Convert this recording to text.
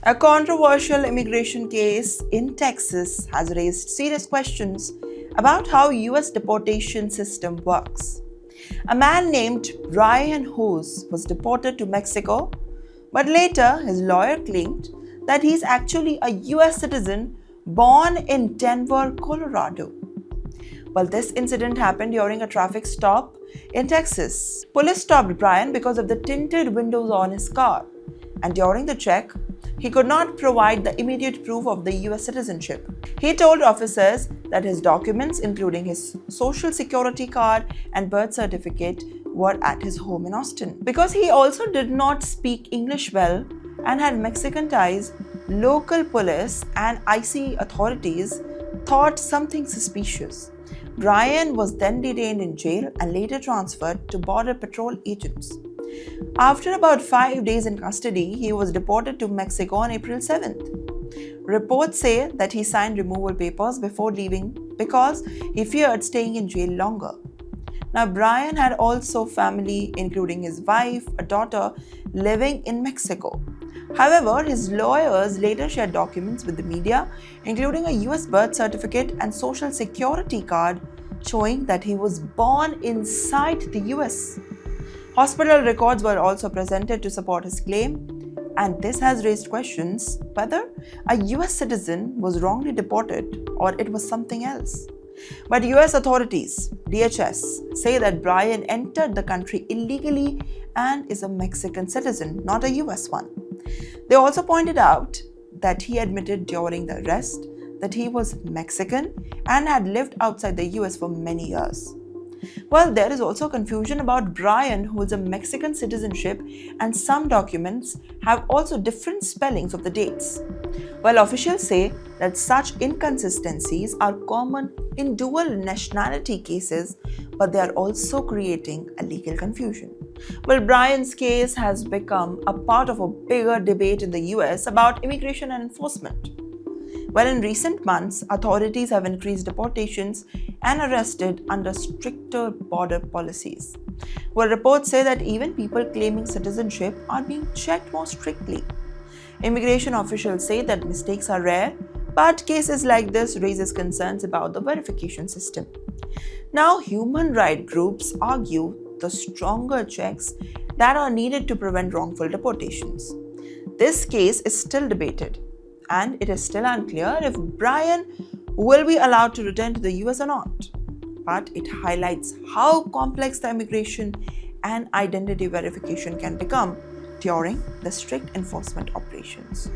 A controversial immigration case in Texas has raised serious questions about how US deportation system works. A man named Brian Hose was deported to Mexico, but later his lawyer claimed that he's actually a US citizen born in Denver, Colorado. Well, this incident happened during a traffic stop in Texas. Police stopped Brian because of the tinted windows on his car, and during the check, he could not provide the immediate proof of the US citizenship. He told officers that his documents, including his social security card and birth certificate, were at his home in Austin. Because he also did not speak English well and had Mexican ties, local police and ICE authorities thought something suspicious. Brian was then detained in jail and later transferred to Border Patrol agents. After about 5 days in custody, he was deported to Mexico on April 7th. Reports say that he signed removal papers before leaving because he feared staying in jail longer. Now, Brian had also family, including his wife, a daughter, living in Mexico. However, his lawyers later shared documents with the media, including a US birth certificate and social security card showing that he was born inside the US. Hospital records were also presented to support his claim, and this has raised questions whether a US citizen was wrongly deported or it was something else. But US authorities, DHS, say that Brian entered the country illegally and is a Mexican citizen, not a US one. They also pointed out that he admitted during the arrest that he was Mexican and had lived outside the US for many years. Well, there is also confusion about Brian, who is a Mexican citizenship, and some documents have also different spellings of the dates. While officials say that such inconsistencies are common in dual nationality cases, but they are also creating a legal confusion. Well, Brian's case has become a part of a bigger debate in the US about immigration and enforcement. Well, in recent months, authorities have increased deportations and arrested under stricter border policies. Well, reports say that even people claiming citizenship are being checked more strictly. Immigration officials say that mistakes are rare, but cases like this raises concerns about the verification system. Now, human rights groups argue the stronger checks that are needed to prevent wrongful deportations. This case is still debated, and it is still unclear if Brian will be allowed to return to the US or not. But it highlights how complex the immigration and identity verification can become during the strict enforcement operations.